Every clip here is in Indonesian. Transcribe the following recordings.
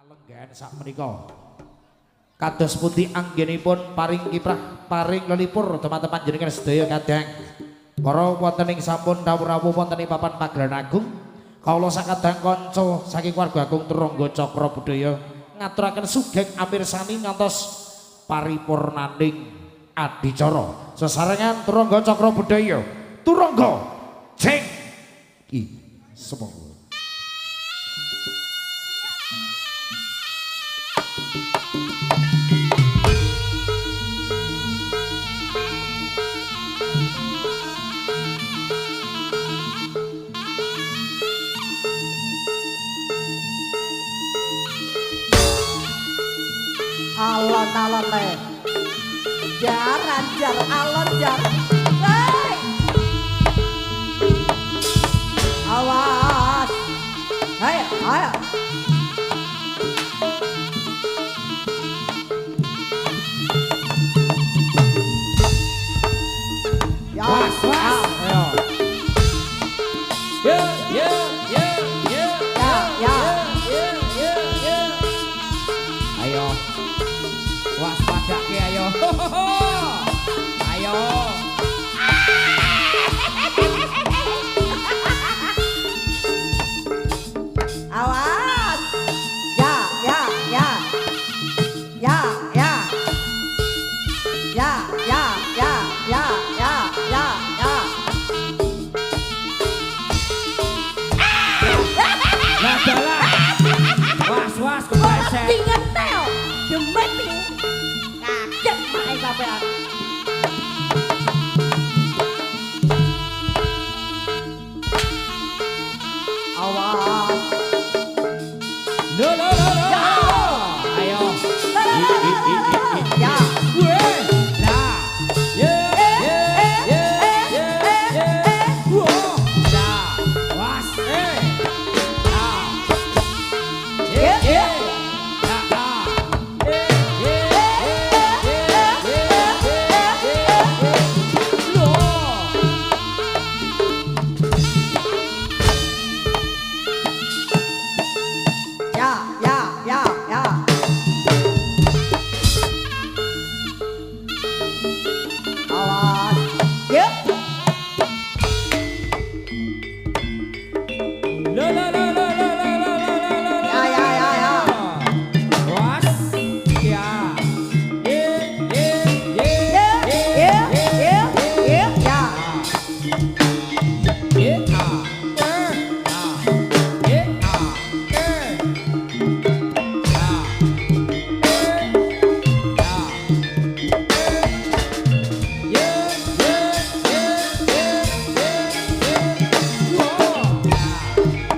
Lenggan sak menika kados pundi anggenipun paring kiprah paring lelipur teman-teman jenengan sedaya kadang para wonten ing sampun rawuh-rawuh wonten ing papan pagelaran agung kawula sakadang kanca saking warga agung Turangga Cakra Budaya ngaturaken sugeng amirsani ngantos paripurnaning adicara sesarengan Turangga Cakra Budaya Turangga cek iki semoga alon-alon le jaran jar alon jar hei awas hei ayo was was ayo ya ya ya ya ya ayo waspadake ayo ayo awas ya ya ya ya ya ya ya ya ya ya ya ya lah dalah was was kepleset tinggal teo demeti kaget mae sampean awas lo ayo ya gue lah ye ye ye ye ye lah was lah ye ye ya ya ya ya awas yuk ya ya ya ya was ya ye ye ye ya ya ya ya ye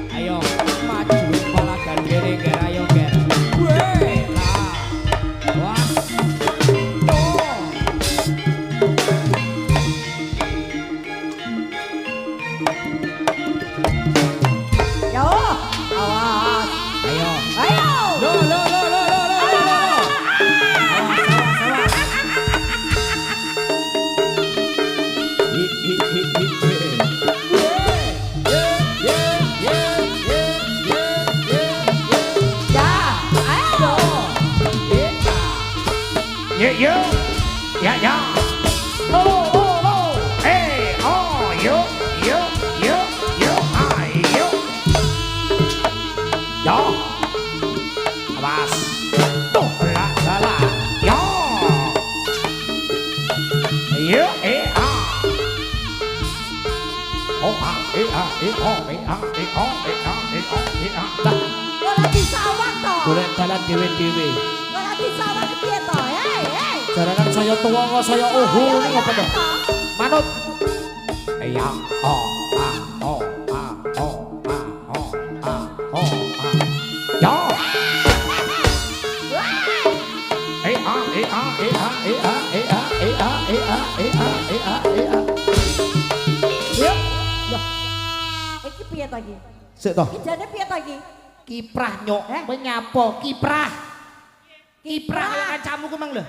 ayo maju kepala gandere ger ayo ger gue lah was ya awas ayo ayo lo awas hi hi hi hi ya ayo yeah, yeah, yeah, yeah. Lo, hey, oh, yo, ay, yo. Yo, awas. Tuh, la, yo. Yo, oh, lo lagi sawah toh boleh jalan dewe-dewe. lo lagi sawah piye toh hei Jaranan saya tua kok saya uhu ini apa dong? Manut. Iya. Ya. yuk iki piye toh iki Sik toh. iki jane piye toh iki Kiprah nyok. Kowe nyapa kiprah? Kiprah kaya kancamu ku mang lho.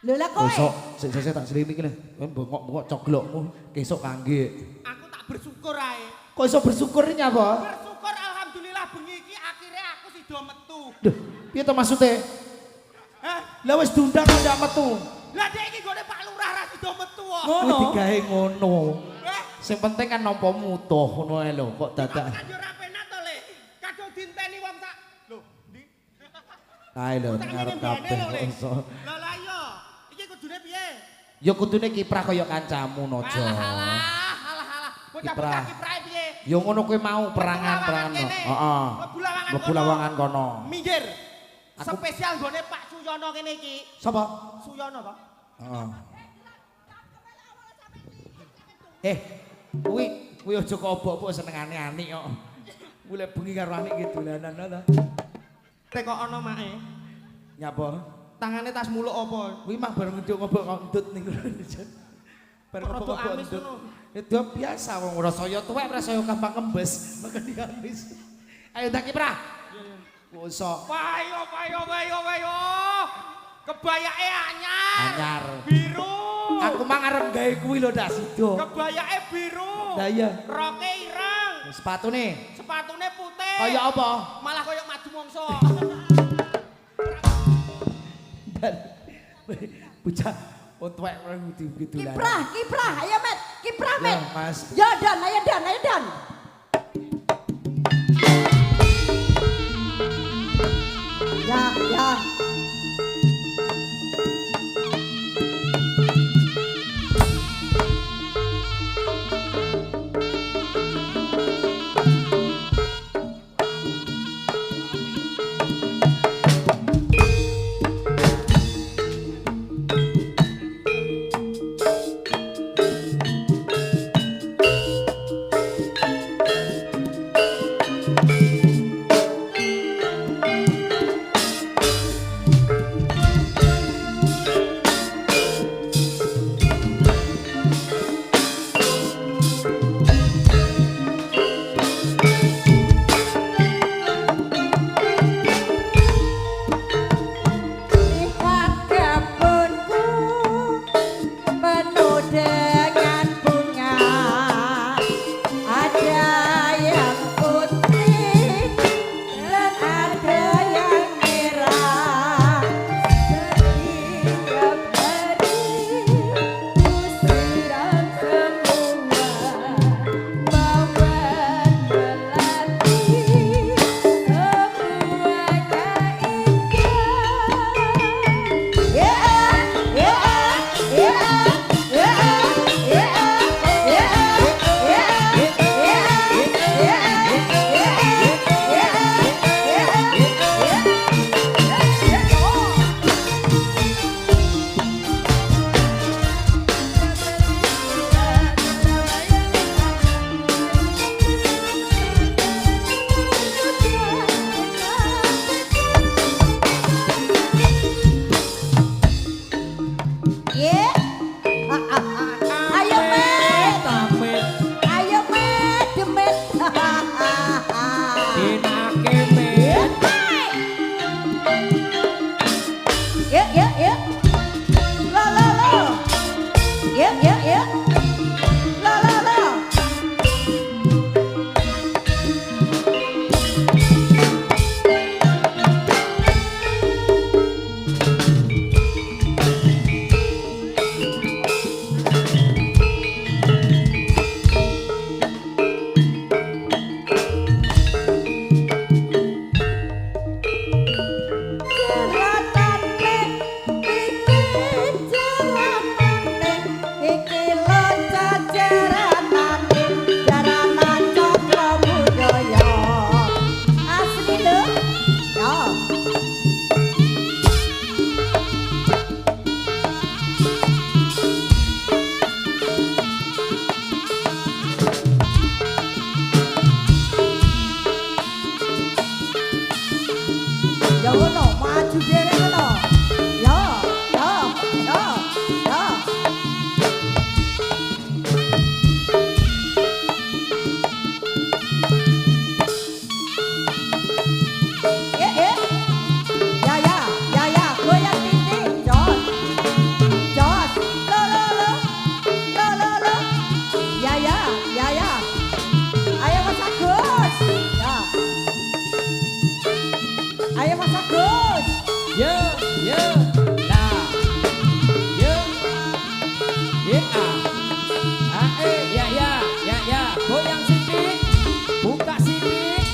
lho lah kowe Besok sik tak selini iki lho. Kowe bengok-bengok coglokmu kesuk kangge. Aku tak bersyukur ae. Kok iso bersyukur ini apa? Bersyukur alhamdulillah bengi iki akhirnya aku sida metu. Duh, piye to maksude? Hah? Lah wis diundang kok ndak metu. Lah dek iki gone Pak Lurah ra sida metu kok. Kuwi digawe ngono. Heh, Sing penting kan nampa mutuh ngono ae lho kok dadak. kan yo ra penak to, Le. Kadung dinteni wong tak. Lho, ndi? Ae lho Tak ngarep ngene kabeh lho, Le. iso. Lah lah iya. Iki kudune piye? Ya kudune kiprah kaya kancamu Naja. Alah. Kiprah. Bocah-bocah kiprah piye? Ya ngono kuwi mau perangan-perangan. Heeh. Mlebu lawangan kono. Minggir. Aku- Spesial gone Pak Suyono kene iki. Sapa? Suyono to? Heeh. Kuwi aja kok obok-obok senengane Anik kok. Mulai bengi karo Anik ki dolanan ta. Tekokno mae. Nyapa? Tangane tas muluk apa? Kuwi mah bareng ngeduk ngobok kok ndut ning kono. Bareng Rada ngobok amis ndut. ngono. Itu biasa wong ora saya tuwek ora saya gampang kembes, makane amis. Ayo tak kiprah. Usah Payo. Kebayake anyar. anyar. Biru. Aku mah arep gawe kuwi lho ndak sida. Kebayake biru. Lah iya. Roke ireng. Sepatune Sepatune putih. kaya apa? Malah kaya madu mongso. Dan bocah tuwek ora gitu lah. Kiprah, ayo Met, kiprah Met. Ya, Mas. Ya Dan, ayo Dan. Ya. Ayo Mas Agus. Yo, yo, nah, yo, ya, ya, goyang sipik, buka sipik.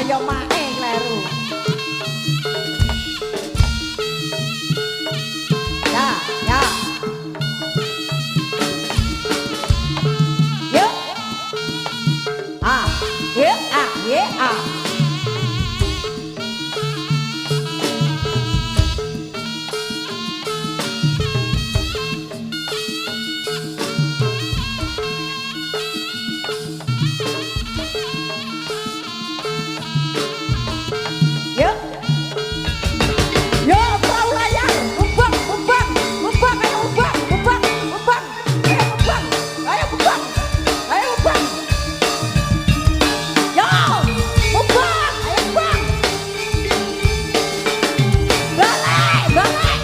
kaya mae kleru. Ya, ya. Yuk. Ah, yuk, ah, ye, ah. Yuk. Yuk, perahu layar. Ubang, ubang, ubang, ayo ubang, ubang, ubang. Ayo ubang, ayo ubang, ayo ubang. Yuk, ubang, ayo ubang. Balik, balik.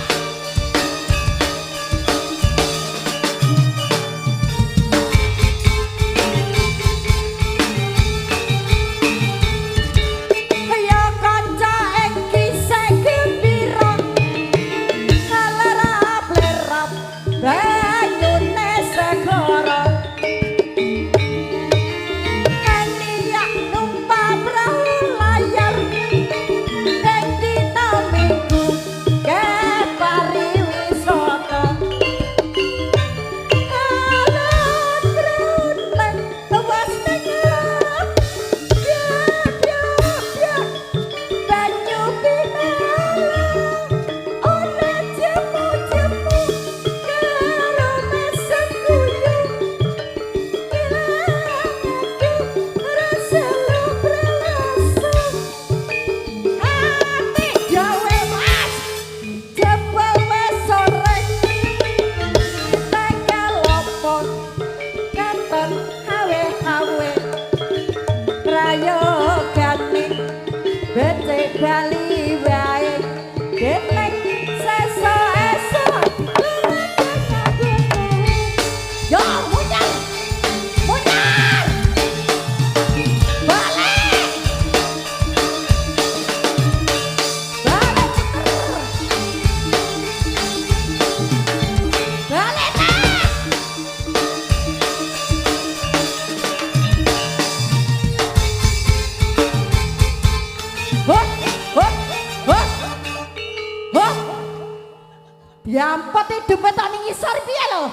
Ayo kanca ing kisah gembira ngelerap-lerap banyune segara eniak numpak perahu layar ing dina minggu ke pariwisata alun-alun luas tengah banyu pinala ora jemu-jemu karo mesem guyu ilang rasa lubrasa ati gawe mas jebul wis sore tekel opon katon hawe-hawe prayogane bete bali wae denek sesuk-esuk yo mundur mundur balik balik balik Hop, hop, hop, hop. Diampet hidupe tak ning ngisor piye lho?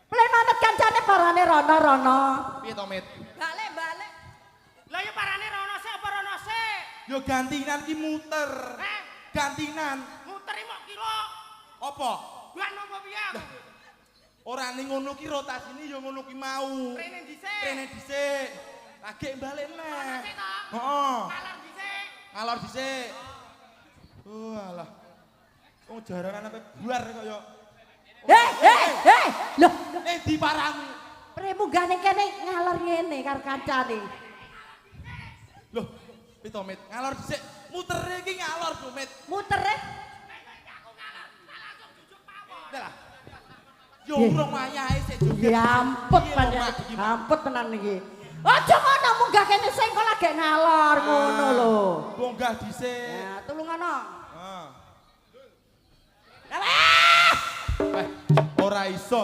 Plemanut kancane parane rono-rono. Piye to, Mit? Balik, balik. Lah ya parane rono sik apa rono sik? Yo gantinan ki muter. Heh, Gantinan. muteri mok kilo. Apa? Buan apa piye aku? Ora ning ngono ki rotasine yo ngono ki mau. Rene dhisik. Rene dhisik. Lagi balik Rono neh. sik to. Heeh. Alor dhisik. Ngalor dhisik. Alah. Wong jaranan sampe buar kaya. Loh, Diparani. premunggane kene ngalor ngene karo kancane. Loh, pito Mit? Ngalor dhisik. Mutere ki ngalor, Bro Mit. Mutere. Lah. Yo urung wayahe sik joget. Ya ampun Piye, pancen. Mak, iki, Mak? Ampun tenan iki. Aja ngono munggah kene sing kok lagi ngalor ngono lho. Bonggah dhisik. Ya, tulungono. Heeh. Ah! Ora iso.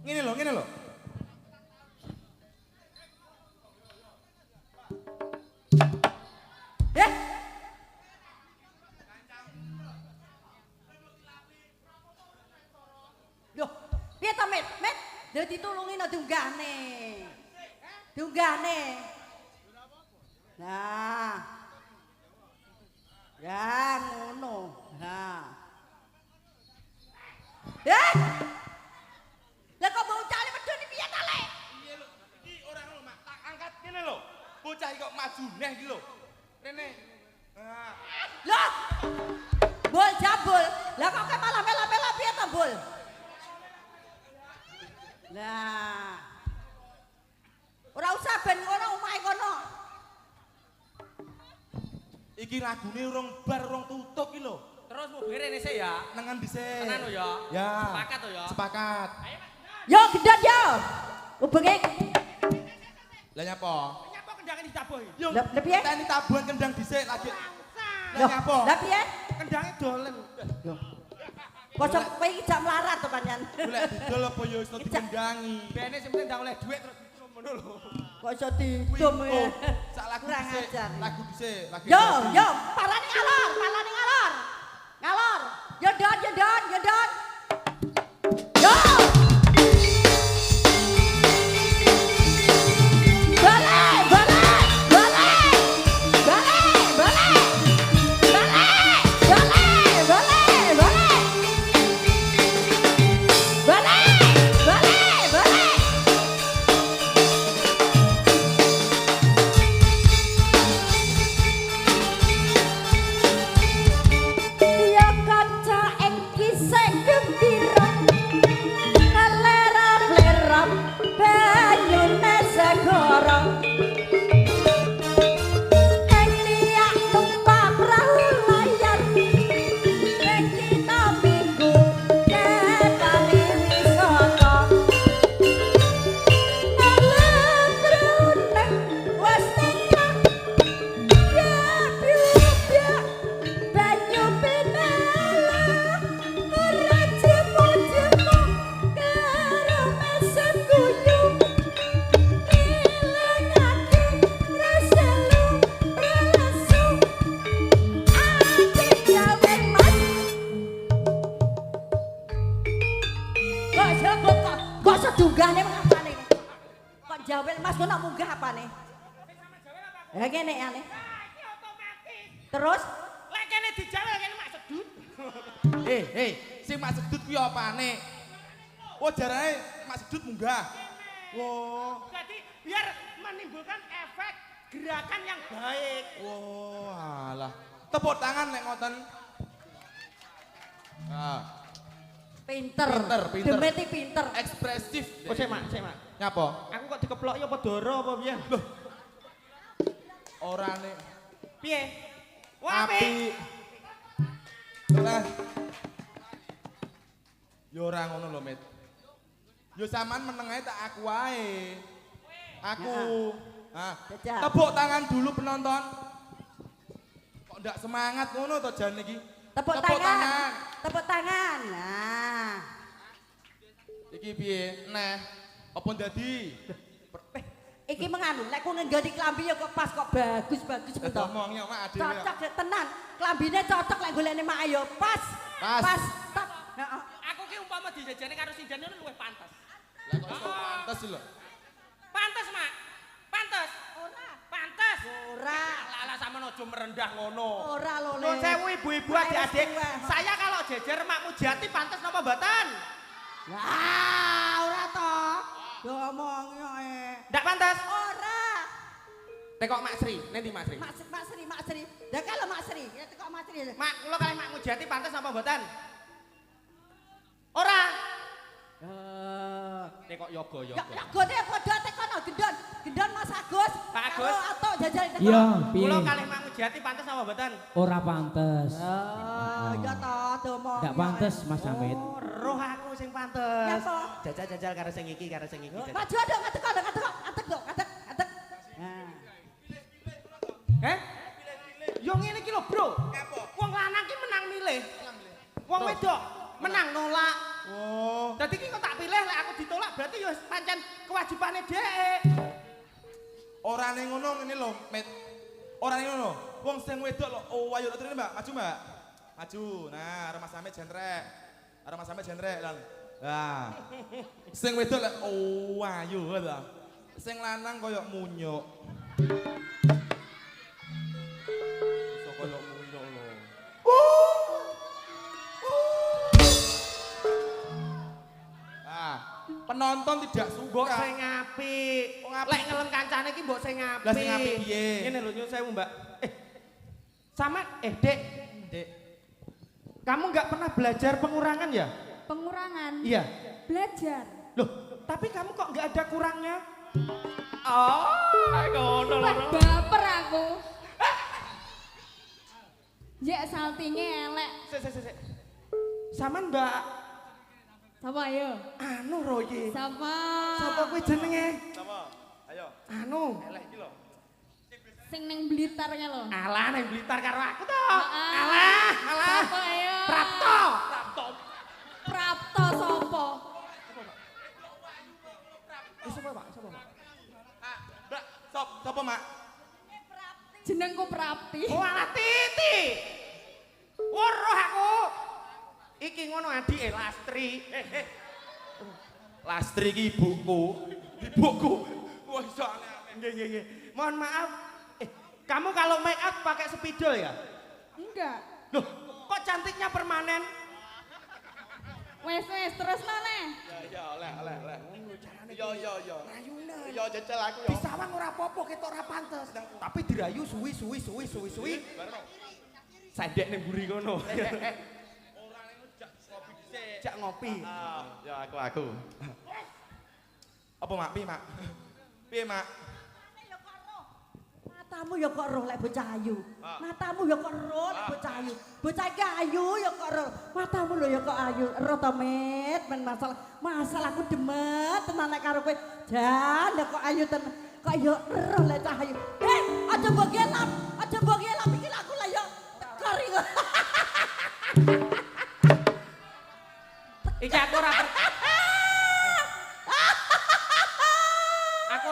Ngene lho, ngene lho. Eh. Loh, piye to, Mit? Mit, dadi tulungi no diunggahne. Diunggahne. Nah. Ya ngono. Nah. Lah kok bau cale medun iki piye ta, Le? Iya lho, iki ora ngono, Mak. Tak angkat kene lho. Bocah iki kok maju neh iki lho. Rene. Nah, Loh. Bol jabul. Lah kok ke malah mela-mela piye to, Bul? Nah. Ora usah ben ngono omahe kono. iki lagune urung bar urung tutup iki lho. Terus mau rene sik ya. Nengan dhisik. Tenan lho ya. Ya. Sepakat to ya. Sepakat. Yo gendot yo. Ubenge. Lah nyapa? Nyapa kendangane ditabuhi? Yo. Lah piye? Teni tabuhan kendang dhisik lagi. Usah. Lah nyapa? Lah piye? Kendange dolen. Kocok kowe iki jak melarat to panjenengan. Golek didol apa ya wis Ijak. dikendangi. Bene sing penting ndang oleh dhuwit terus ngono lho. Kok iso didum Oh, ya. sak lagu Kurang dhisik, ajar. lagu dhisik, lagi. Yo, yo, parane ngalor, parane ngalor. Ngalor. Yo don, yo don, yo don. Yo. Bale, bale, bale. Bale, bale. Bale, bale, bale, bale. Bale, bale, bale. Ya kaca ing kisah gembira Ngelera-lera banyune segara Ing tiak numpak perahu layar Ing kita minggu ketani wisata Alam bruneng wis tengah ya banyu pinala ora jemu-jemu karo mesem guyu ilangake rasa lu rasu ati gawe mas kok sedunggahne ngapane kok jawel mas kok nak munggah apane ya kene ya nih Iki otomatis. terus Lek kene dijawel kene mak sedut. Sing Mak Sedut kuwi apane? Oh, jarane Mak Sedut munggah. Wah. Jadi biar menimbulkan efek gerakan yang baik. Wah, alah. Tepuk tangan nek ngoten. Nah, pinter Pinter. demeti pinter ekspresif. Oh, sik mak, sik mak. Nyapa? Aku kok dikeplok ya apa doro apa piye? Loh. Orane Piye? Wah, apik. api. Lah. Yo ora ngono lho, Mit. Yo sampean meneng ae tak aku ae. Aku. Nah, Jajal. tepuk tangan dulu penonton. Kok ndak semangat ngono to jan iki? tepuk tangan tepuk tangan nah Iki piye? Neh. Apa dadi? iki menganu lek ku ngenggoni klambi ya kok pas kok bagus betul Ngomong ya Mak Ade. cocok ya, tenan klambine cocok lek golekne mak ayo pas Pas. top heeh Aku ki umpama dijajane karo Sindan ngono luwih pantes. Lah kok iso pantes lho. Pantes, Mak. Pantes. ora Pantes. ora Ala sama ojo merendah ngono. ora lho Nuwun sewu ibu-ibu adik-adik. Wes, wes. Saya kalau jejer Mak Mujati pantes napa mboten? wah ora to ngomongnya Ndak pantes. ora Tekok Mak Sri, nanti Mak Sri. Mak Sri. Dah kalau Mak Sri, ya tekok Mak Sri. Mak, kula kali Mak Mujati pantes napa mboten? Ora. Tekok yoga Ya yoga. gone padha tekono gendon. Gendon Mas Agus. Pak Agus. Atau jajal tekon. Iya, piye? Kula kali Mak Mujati pantes napa mboten? Ora pantes. Ya to domo. Ndak pantes Mas Amit. Oh, roh aku sing pantes. Nyapa? Jajal-jajal karo sing iki, karo sing iki. jajal. Maju ada ngadeg ngadeg. Nah. Heh? Yo ngene iki lho, Bro. Wong lanang ki menang milih. Wong wedok menang nolak. Oh. Dadi ki kok tak pilih lek aku ditolak berarti yo pancen kewajibane dhek. Ora ning ngono ngene lho, Mit. Ora ning ngono. Wong sing wedok lho, oh ayo terus Mbak, maju Mbak. Maju. Nah, arep Mas Amit jentrek. Arep Mas Amit jentrek lan. Lah. Sing wedok lho, oh ayo lho. Sing lanang koyo munyuk. Iso koyo munyuk lho. Ah, penonton tidak Mbok suka. sing apik. Wong apik. Lek ngelem kancane ki mbok sing apik. Lah sing apik piye? Ngene lho nyuwun sewu, Mbak. Sama Dek. Dek, Kamu nggak pernah belajar pengurangan ya? Pengurangan Iya. belajar. Loh, tapi kamu kok nggak ada kurangnya? Oh, ngono Wah, lho. baper aku. Ya saltingnya elek. Sik. Saman Mbak Sama ayo. anu Roye. Sama. Sapa kuwi jenenge? sama. Ayo. Anu. Elek iki lho. Sing neng Blitarnya lo. Alah nang Blitar karo aku to. Heeh. Alah. Sapa ayo? Prapto. Prapto sopo? Sapa, Pak? Sapa, Pak? Sapa, Mak? Jenengku Prapti. Oh alah Titi. Weruh aku. Iki ngono adike Lastri. Lastri ki ibuku. Ibuku. Wah, iso aneh-aneh. Nggih. Mohon maaf. Kamu kalau make up pakai spidol ya? Enggak. Loh, kok cantiknya permanen? Wes terus nane. Ya, oleh. Yo. Rayune. Yo jajal aku yo. Disawang ora apa-apa ketok ora pantes. Tapi dirayu suwi. Barno. Sandek ning mburi ngono. Ora niku jak kopi dhisik. Jak ngopi. Ya aku. Apa, Mak? Piye, Mak? Matamu ya kok roh lek bocah ayu. Matamu ya kok roh lek bocah ayu. Bocah iki ayu ya kok roh. Matamu lho ya kok ayu. Roh to Met, men masalahku demet tenan nek karo kowe. Jan ya kok ayu tenan. Kok ya roh lek cah ayu. Aja mbok gelap. Iki aku lah ya tekor iki. Iki aku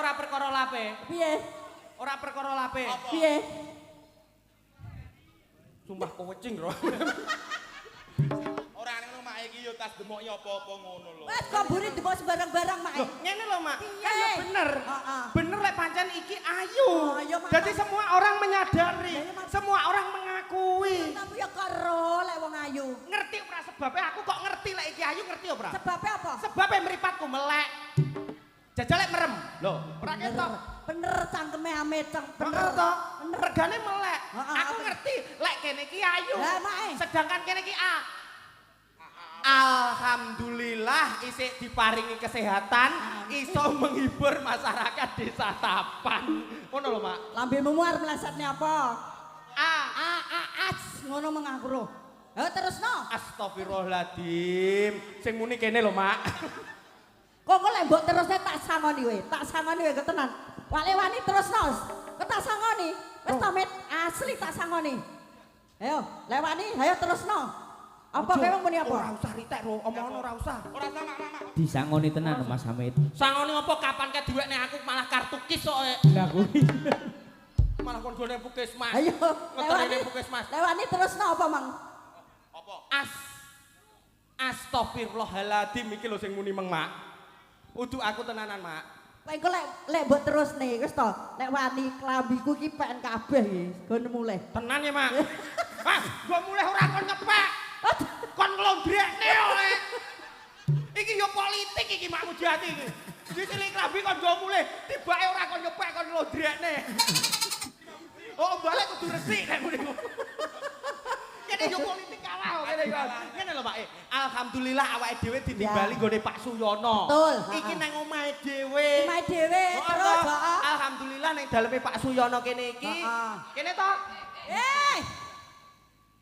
ora perkara lape. Piye? Ora perkara lape. Piye? Sumpah kucing, Bro. Ora ngono, Mak, iki yo tas demoki apa-apa ngono lho. Wes kok buri dibos barang-barang mak. Ngene lho, Mak. Piye? Kan ya bener. Heeh. Bener lek pancen iki ayu. Oh, ayo, Mak. Jadi semua orang menyadari, Ya, ya, Mak. semua orang mengakui. Tapi ya kok roh lek wong ayu. Ngerti ora sebabnya aku kok ngerti lek iki ayu ngerti ora? Sebabnya apa? Sebabnya mripatku melek. Jajal lek merem. Lho, ora ketok. Bener cangkeme ameteng. Bener to? Regane melek. Heeh, Aku apa? ngerti lek kene iki ayu. Lah, Mak. Sedangkan kene iki A. Alhamdulillah isik diparingi kesehatan, iso menghibur masyarakat desa Tapan. Ngono lho, Mak. Lambemu muar melesetne apa? A. Ngono mengaku roh. Terusno. Astagfirullahaladzim. Sing muni kene lho, Mak. Kok lek mbok terusne tak sangoni kowe. Tak sangoni kowe ketenan. Wale wani terusno. Tak sangoni. Wis to Met, asli tak sangoni. Ayo, lewani, ayo terusno. Apa kowe muni apa? Ora usah ritek, Ro. Omongan ora usah. Ora usah, Mak. Disangoni tenan Mas Hamid. Sangoni apa kapan ke duwekne aku malah kartu kis kok. Lah kuwi. Malah kon gone puskesmas. Ayo, ngeterene puskesmas. Lewani terusno apa, Mang? Apa? Astagfirullahaladzim iki lho sing muni Mang Mak. Udu aku tenanan, Mak. Kowe engko lek mbok terusne wis to. Lek wani klambiku ki peken kabeh iki. Gon mulih. Tenan ya, Mak. Mas, gua mulai ora kon ngepek. Kon nglondrekne oe. Iki yo politik iki Mak Mujati iki. Disilik klambi kon gua mulai, tibake ora kon nyepek kon nglondrekne. Oh, balik kudu resik nek muni. Kene yo politik kalah kene yo. Ngene lho, Pak. Alhamdulillah awake dhewe ditimbali nggone Pak Suyono. Betul. Iki nang omahe dhewe. Omahe dhewe Oh, terus, toh. heeh. Alhamdulillah ning daleme Pak Suyono kene iki. Heeh. Kene to?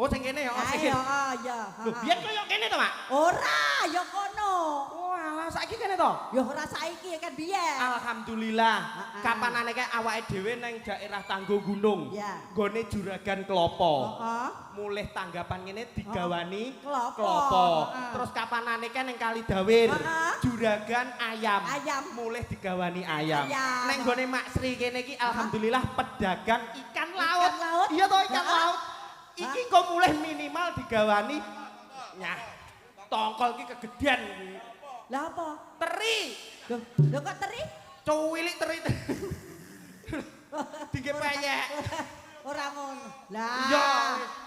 Oh, sing kene ya. Ayo, ya. Lho, biyen koyo kene to, Mak? Ora, ya kono. Oh, alah saiki kene to? Ya ora saiki kan biyen. Alhamdulillah. Heeh. Kapanane kae awake dhewe nang daerah Tanggo Gunung. Ya. Gone juragan klopo. Heeh. Mulih tanggapan ngene digawani Klopo. Heeh. Terus kapanane kae ning Kali Dawir. Heeh. Juragan ayam. Ayam. Mulih digawani ayam. Ayam. Neng gone Mak Sri kene iki alhamdulillah pedagang ikan laut. laut. Iya to ikan Heeh. laut. Iki kok mulih minimal digawani nyah. Tongkol ki kegedean iki. Lah apa? Teri. Lho kok teri? Cuwilik teri. Dingge peyek. Ora ngono. Lah. Ya,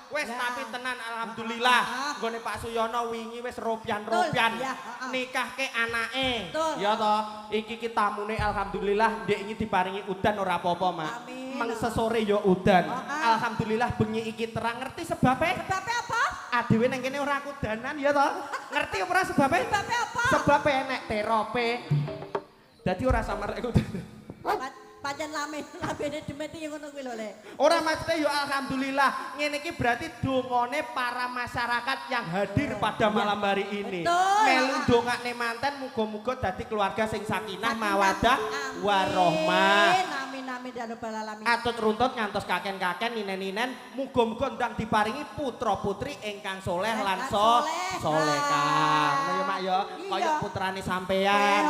wis Lah. tapi tenan alhamdulillah. Heeh. Nggone Pak Suyono wingi wis ropian-ropian Betul, ya, heeh. nikahke anake. Betul. Ya toh, iki ki tamune alhamdulillah ndek iki diparingi udan ora apa-apa, Mak. Amin. Mengse sore ya udan. Heeh. Alhamdulillah bengi iki terang ngerti sebabnya? Sebabnya apa? Adewe nang kene ora kudanan ya toh. Ngerti ora sebabnya? Sebabnya apa? Sebab enek terope. Dadi ora samar kudanan. Pancen lamene demeti ngono kuwi lho, Le. Ora maksudnya ya alhamdulillah ngene iki berarti dongane para masyarakat yang hadir pada malam hari ini. Betul. Melu ndongakne manten muga-muga dadi keluarga sing sakinah Sakinah. mawaddah Amin. warahmah. Amin. amin ya rabbal alamin. Atut runtut ngantos kaken-kaken ninen-ninen muga-muga ndang diparingi putra-putri ingkang soleh lan solehah. Ngono ya Mak ya, kaya putrane sampean,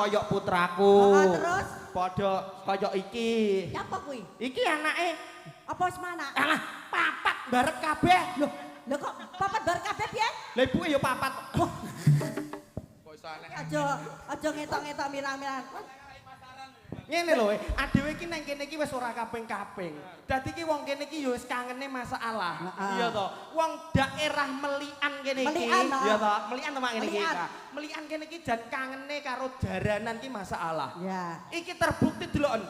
kaya putraku. Terus Padha kaya iki. apa kuwi? Iki anake Apa wis mana? alah papat barep kabeh. Lho kok papat bar kabeh piye? Lah ibuke ya papat. Kok iso aneh. Aja ngetok-ngetok mirang-mirang. Ngene lho, adewe iki nang kene iki wis ora kaping-kaping. Dadi iki wong kene iki ya wis kangene masalah. Iya to. Wong daerah Melian kene iki. Iya to, Melian to mak kene iki. Melian kene iki jan kangene karo jaranan iki masalah. Ya. Iki terbukti deloken.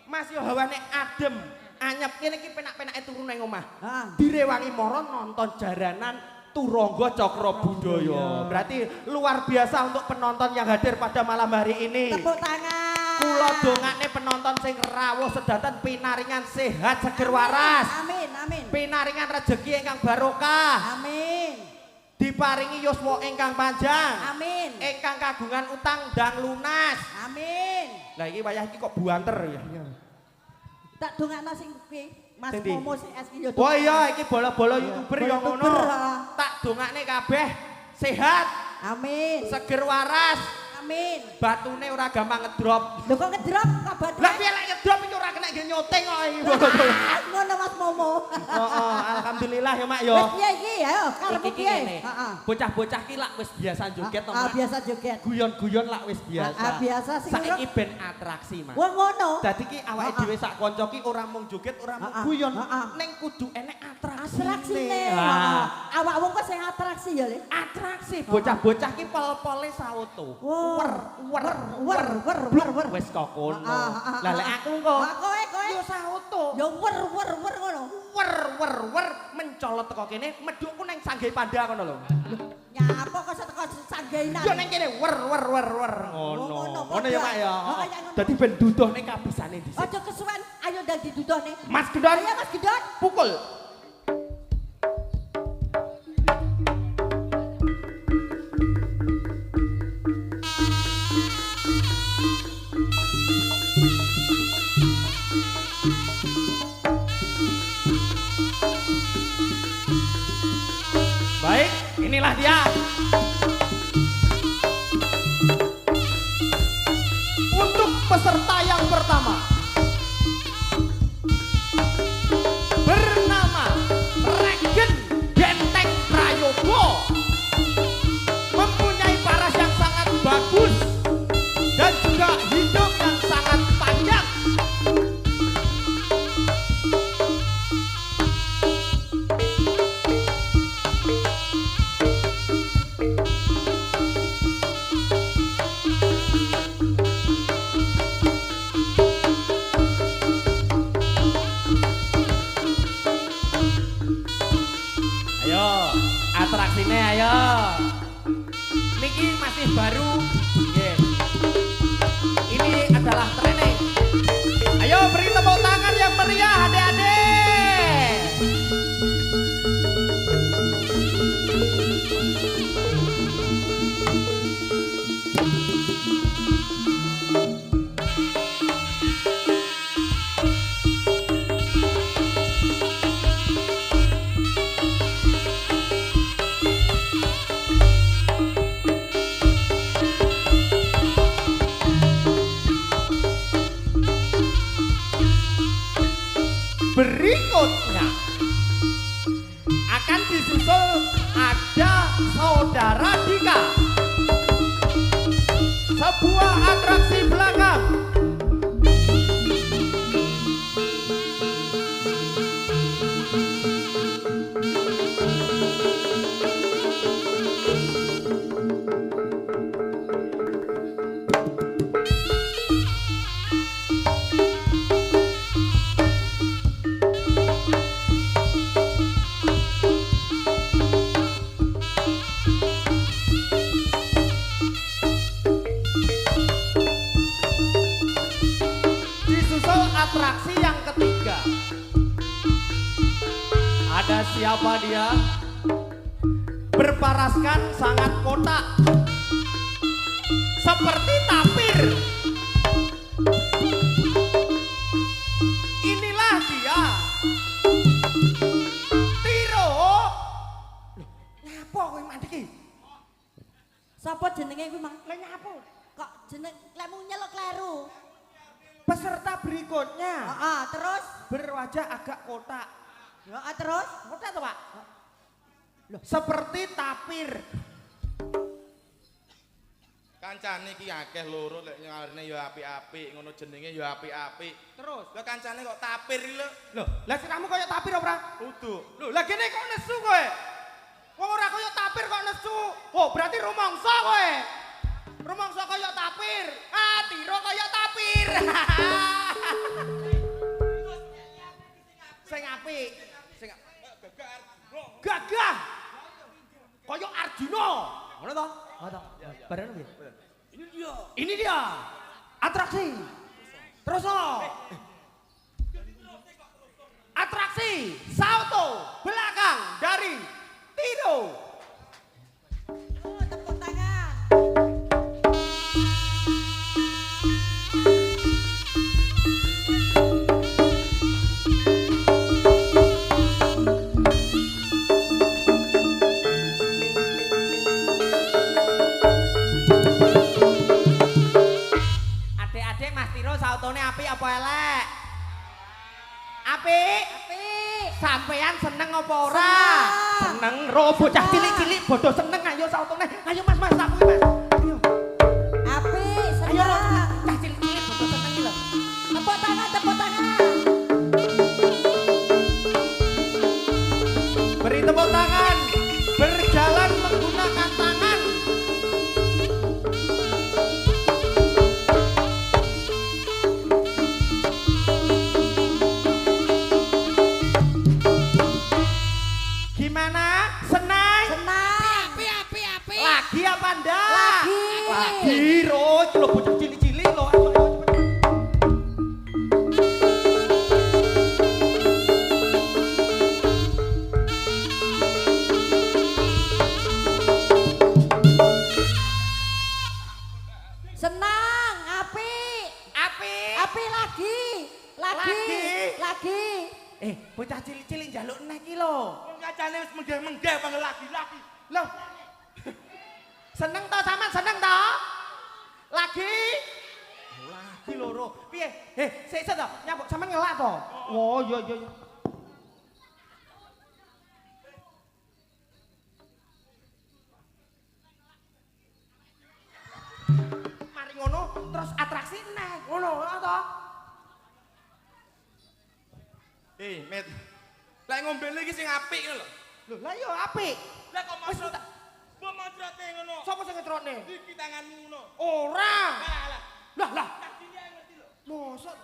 Mas yo hawane adem. Anyep kene iki penak-penake turu nang omah. Heeh. Direwangi mara nonton jaranan Turangga Cakra Budaya. Berarti luar biasa untuk penonton yang hadir pada malam hari ini. Tepuk tangan. Kula dongane penonton sing rawuh sedanten pinaringan sehat seger waras. Amin, amin. Pinaringan rejeki ingkang barokah. Amin. Diparingi yuswa ingkang panjang. Amin. Ingkang kagungan utang ndang lunas. Amin. Lah iki wayah iki kok buanter ya. Tak dongakno sing kuwi. Mas Sing ndi? Momo sing SI yo. Oh iya iki bola-bola YouTuber ya ngono. Tak dongakne kabeh sehat, Amin. seger waras. Amin. Batune ora gampang ngedrop. Lho kok ngedrop kok badhe? Lah piye lek ngedrop iki ora kena nggih nyoteng kok iki. Ngono Mas Momo. Heeh, alhamdulillah ya Mak ya. Wis piye iki ya? Karepmu Iki piye? ngene. Bocah-bocah ki lak wis biasa joget to, Mak. Biasa joget. Guyon-guyon lak wis biasa. Biasa sing Saiki ben atraksi, Mas. Wah ngono. Dadi ki awake dhewe sak kanca ki ora mung joget, ora mung guyon, ning kudu enek atraksi. Atraksine. Awakmu kok sing atraksi ya, Le? Atraksi bocah-bocah ki pol-pole sauto. Wer. Wis kok kono. Lah lek aku kok Kowe yo sauto. ya wer ngono. Wer mencolot teko kene medhukku ning sanggih panda kono lho. Nyapa kok teko sanggainan. Yo ning kene wer ngono. Ngono ya Mak ya. Heeh, ya ngono. Dadi ben duduhne kabisane dhisik. Aja kesuwen, ayo ndang diduduhne. Mas Gendon, Ayo Mas Gendon. pukul. Baik, inilah dia. Untuk peserta yang pertama bernama Regen Benteng Prayogo, mempunyai paras yang sangat bagus dan juga hidup yang sangat panjang. Ayo, atraksine ayo. Niki masih baru. Nggih. Ini adalah training. Ayo beri tepuk tangan yang meriah adik-adik. Berikutnya akan disusul ada Saudara Dika, sebuah atraksi belakang. Disusul atraksi yang ketiga. Ada siapa dia? Berparaskan sangat kotak, seperti tapir. Peserta berikutnya Terus? berwajah agak kotak. Terus? Kotak tuh Pak? Seperti tapir. Kancane iki akeh loro lek ngarene ya apik-apik, ngono jenenge ya apik-apik. Terus? Lah kancane kok tapir iki lho. Loh, lah kamu kayak tapir ora? Kudu. Loh, lah kene kok nesu kowe? Wong ora kaya tapir kok nesu. Oh, berarti rumangsa kowe. Rumangsa kaya tapir. Tiro kaya tapir. Sing apik. Sing gagah. Kaya Arjuna. Ngono to? Bareng piye? Ini dia. Atraksi. Terus atraksi salto belakang dari Tiro. Tepuk tangan. Adik-adik Mas Tiro saltone apik apa elek? Apik. Sampean seneng apa ora? Seneng. Ro bocah cilik-cilik bodoh seneng ayo saltone. Ayo Mas aku Mas. Ayo. Apik, Ayo Ro. senang. Bocah cilik-cilik bodoh seneng iki lho. Tepuk tangan, tepuk tangan. Beri tepuk tangan. Berjalan menggunakan tangan. Gimana? Senang? Senang. Lagi apa ndak? Lagi. Lagi, Ro. Itu lho bocah cilik-cilik lho. Ayo, ayo, cepet. Senang, apik. Apik. Apik lagi. Lagi. Bocah cilik-cilik njaluk neh iki lho. Wong kancane wis menggeh-menggeh panggil lagi-lagi. Loh. Seneng to sampean seneng to? Lagi? Lagi loro. Piye? Sik to. Nyambuk sampean ngelak to? Oh, iya. Mari ngono terus atraksi neh. Ngono to? Met. Lek ngombene iki sing apik ngono lho. Lho, lah yo apik. Lah kok Wis masuk. tak- Mbok macrate ngono. Sapa sing ngetrone? Iki tanganmu ngono. Ora. Lah. Lah. Kakinya ngerti lho. Mosok.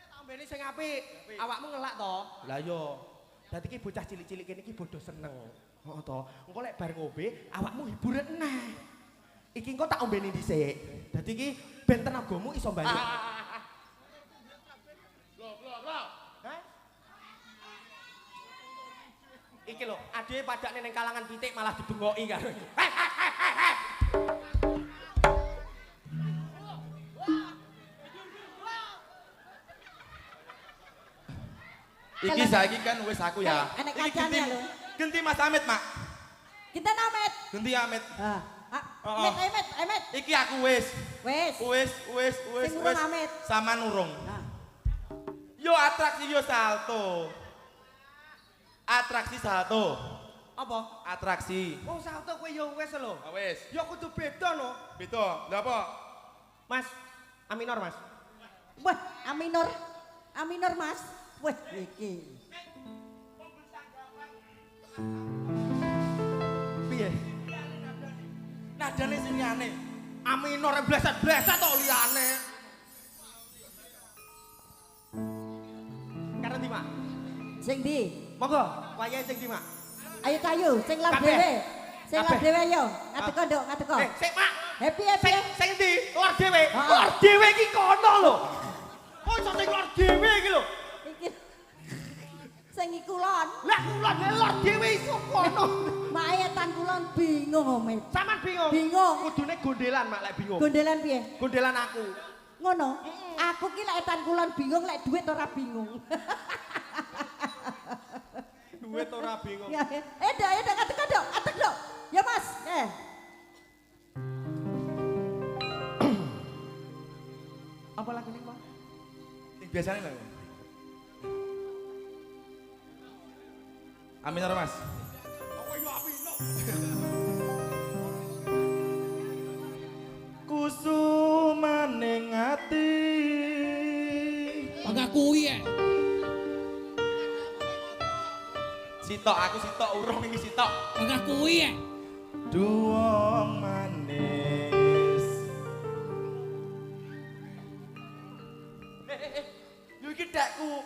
Tambene sing apik. Awakmu ngelak to? Lah yo. Dadi iki bocah cilik-cilik kene iki bodoh seneng. Heeh to. Engko lek bar ngombe awakmu hiburan nah. Iki engko tak ombeni dhisik. Dadi iki ben tenagamu iso balik. Hah? Iki lho, adewe padakne ning kalangan pitik malah dibengoki karo. Iki saiki kan wis aku ya. Enek Iki kancane genti- lho. Genti Mas Amit, Mak. Kita namet. Genti Amit. Oh. Emet. Iki aku wis. Wes. Sing urung Amit. Sama nurung. Nah. Yo atraksi yo salto. Atraksi salto. Apa? Atraksi. Oh, salto kowe yo wis lho. Ah wis. Ya kudu beda no. Beda. Lah apa? Mas, aminor Mas. Wah, Aminor Mas. Wah, iki. Piye? Nadane sing liyane. Aminor bleset-bleset to liyane. Karena di Mak. Sing ndi? Monggo, wayahe sing di Mak. Ayo kayu, sing lap Kabeh. dhewe. Sing lap Kabeh. dhewe yo. Ngateko nduk, ngateko. Sik Mak. Happy. Sing ndi? Lor dhewe. Ah. Lor dhewe iki kono lho. Kok iso sing lor dhewe iki lho. Iki. Sing ikulon. Lah kula lor dhewe iso kono. Mae tan kulon bingung, Met. Sampeyan bingung. Bingung. Kudune gondelan Mak lek bingung. Gondelan piye? Gondelan aku. Ngono. Aku ki lek tan kulon bingung, lek duit ora bingung. Duit duit ora bingung. Ya, dah, atek dok. Ya Mas, Apa lagi nih, Pak? Sing biasane lho. Amin ora Mas. Apa yo amino? Kusumaning ati. Pangakui ya. Sitok aku sitok urung iki sitok. Pangakui ya. Duwong manis. Yo iki tekku.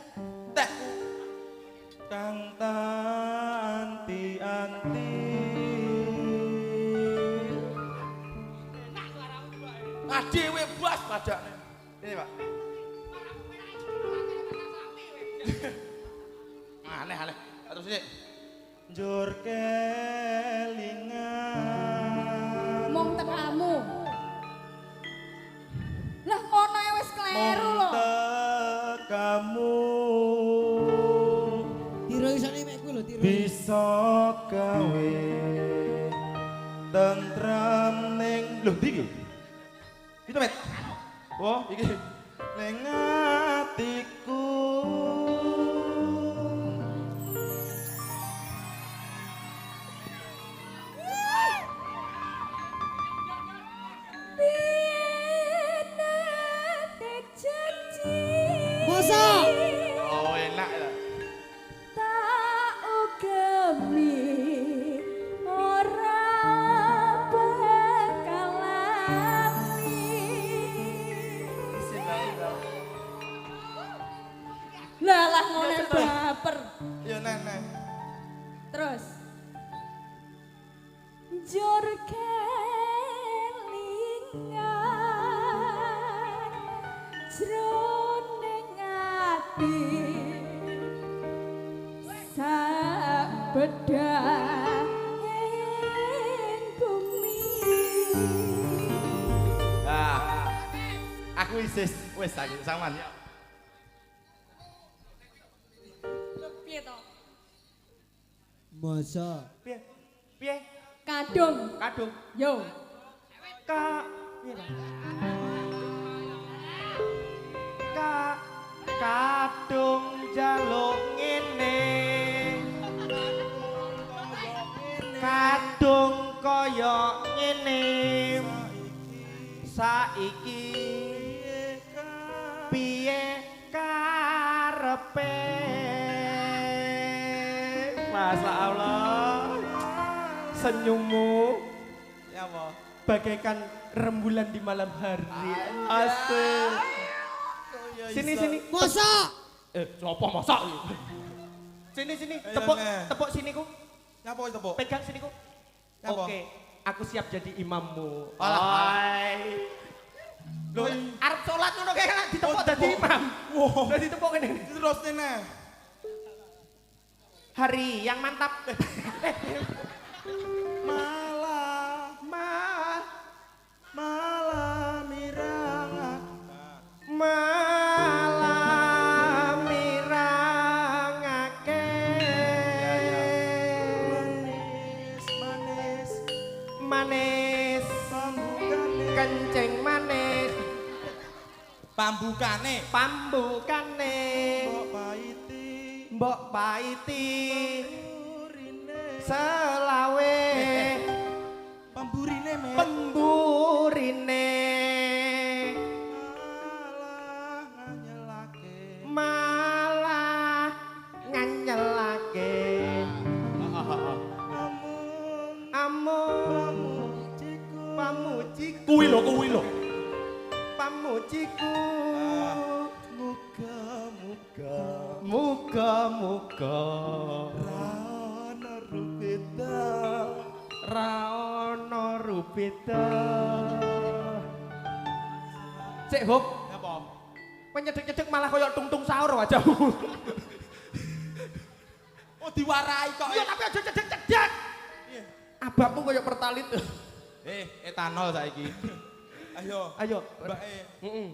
Kang tanti-anti. Adewe blas padakne. Ini, Pak. Aneh. Terus iki. Njur kelingan. Mong tekamu. Lah ngono ya wis kleru lho. Kamu Tiro isane mek kuwi lho tiro. bisa gawe tentrem ning lho ndi iki? Itu met. Oh, iki ning atiku. Masa? Oh, enak ya. Tak ugemi ora bakal lali. Lah ngene baper. Ya nenek. Terus. Jor kelingan jroning ati sak bedahing bumi. Aku wis aku sampean. Piye to? Masa? Piye? Kadung. Yo. Kadung jaluk ngene. Kadung kaya ngene. Saiki piye karepe? Masya Allah, senyummu Ya apa? bagaikan rembulan di malam hari. Asik. Sini. Masa? Sopo masak? Sini, Ayo, tepuk, Nek. tepuk sini ku. Nyapa wis tepuk? Pegang sini ku. Nyapa? Oke, aku siap jadi imammu. Alah. Hai. Loh, arep salat ngono kae kan ditepuk dadi imam. Wow. Dadi tepuk kene. Terus nene. Hari yang mantap. Malah mirang. Malam mirangake. Manis. Kencing manis. Pambukane. Pambukane. Mbok paiti. Selawe. Pamburine met. Pemburine. Malah nganyelake. Amun pamujiku. Kuwi lho. Pamujiku. Muga-muga Raono rubeda. Cek Hop, Apa? penyedek-nyedek malah koyo tung-tung sahur wajahmu. Oh diwarai kok. Iya tapi aja cedek-cedek. Ababmu koyo pertalit. Etanol saiki. Ayo. Ayo. Mbak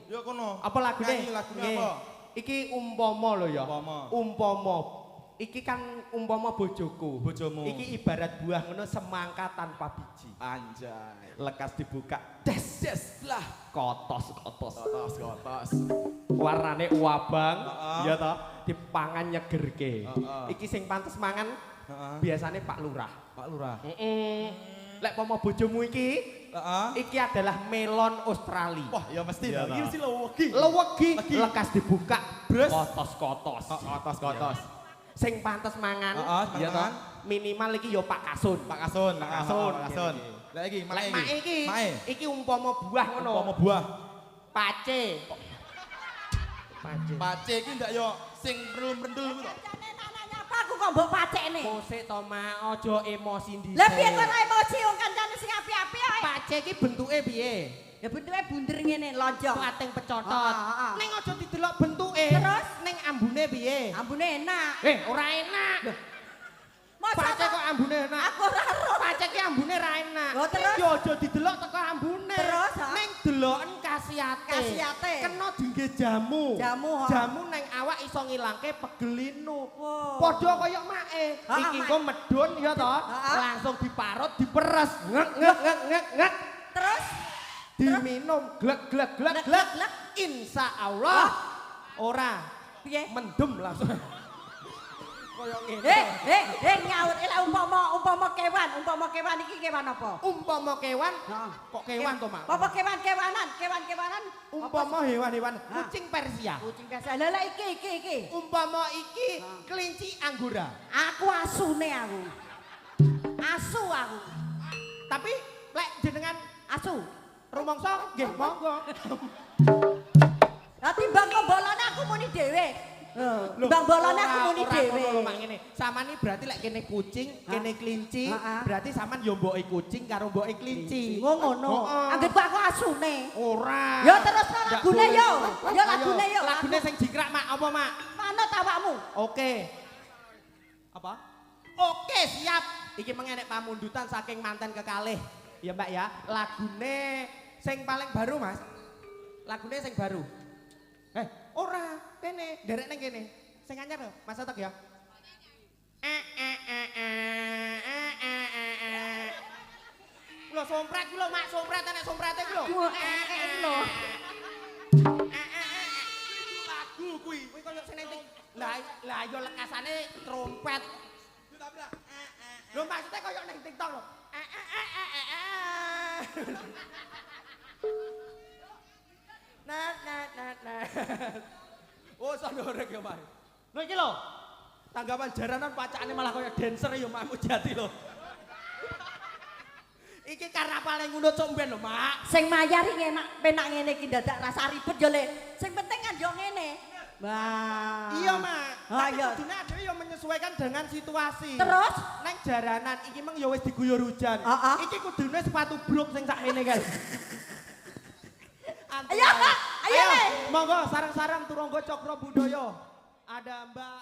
Yo kono. Apa lagune? Nyanyi lagune Nggih. apa? Iki umpama lho ya. Umpama. Umpama Iki kan umpama bojoku. Bojomu. Iki ibarat buah ngono semangka tanpa biji. Anjay. Lekas dibuka, des lah, kotos. Gotos. Warnane uabang, Heeh. ya toh, dipangan nyegerke. Heeh. Iki sing pantes mangan Heeh. biasane Pak Lurah. Pak Lurah. Lek pomo bojomu iki, Heeh. iki adalah melon Australia. Wah, ya mesti Iya, dong. toh. Iki mesti lewegi. Lewegi, Legi. lekas dibuka, Bres. kotos. Gotos. Sing pantes mangan, Heeh, sing ya pantes toh, mangan. minimal iki ya Pak Kasun. Pak Kasun. Pak Kasun. Pak Kasun. Lah iki, Lek mak iki, Mae. iki umpama buah ngono. Umpama buah. Pace. Pace iki ndak yo sing mrendul-mrendul kuwi to. Jane nanya apa aku kok mbok pacekne. Mosik to mak, aja emosi dhisik. Lah piye kok ora emosi wong kancane sing apik-apik ae. Pace iki bentuke piye? Ya bentuke bunder ngene lonjong. Pating pecotot. Heeh. Ning aja didelok bentuke. Terus? Ning ambune piye? Ambune enak. Ora enak. Masa Pace kok kok ambune enak. aku ora ero. Pace ki ambune ra enak. Oh, terus? Ya aja didelok teko ambune. Terus, ha? Ning deloken kasiate. Kasiate. Kena dingge jamu. Jamu, ha? Jamu ning awak iso ngilangke pegelinu. Wow. Padha kaya make. Ha, Iki mak. engko medun ya to. Ha. Langsung diparut, diperes. Ngek. Terus Diminum glek. Glek, glek. Insya Allah ora piye? mendem langsung. Kaya ngene. Nyaut lek umpama kewan iki kewan apa? Umpama kewan, Heeh. kok kewan to, Mak? Apa kewan-kewanan? Umpama hewan-hewan, Ha. kucing Persia. Kucing biasa. Lah lek iki. Umpama iki kelinci Anggora. Aku asune aku. Asu aku. Tapi lek jenengan Asu. rumangsa nggih monggo. Lah timbang kok bolone aku muni dhewe. Timbang bolone aku muni dhewe. Ora mak ngene. Samane berarti lek kene kucing, kene kelinci, Ha. berarti sampean yo mboke kucing karo mboke kelinci. Ngono. Heeh. Anggep aku asune. Ora. Yo terus Ndak lagune boleh. yo. Yo Ayo, lagune yo. Lagune sing jikrak Mak, apa Mak? Manut awakmu. Oke. Apa? Oke, siap. Iki mengenek pamundutan saking manten kekalih. Ya Mbak ya. Lagune sing paling baru Mas. Lagune sing baru. Ora, kene, derek nang kene. Sing anyar lho, Mas Otok ya. Lho sompret ku lho Mak, sompret enek somprete ku lho. Lho. Lagu kuwi, kuwi koyo sing neng. Lah yo lekasane trompet. Lho maksudnya koyo ning TikTok lho. Nah. Oh, sandorek ya, Pak. Lho iki lho. Tanggapan jaranan pacakane malah koyo dancer ya, Mak Mujati lho. Iki karena paling ngunut sok mben lho, Mak. Sing mayari enak penak ngene iki dadak rasa ribet yo Le. Sing penting kan yo ngene. Wah. Iya, Mak. Ah, Tapi iya. kudune dhewe yo menyesuaikan dengan situasi. Terus Neng jaranan iki meng ya wis diguyur hujan. Heeh. Iki kudune sepatu brok sing sakmene kan. Ayo, Pak. Ayo, Le. Monggo sareng-sareng turangga Cakra Budaya. Ada Mbak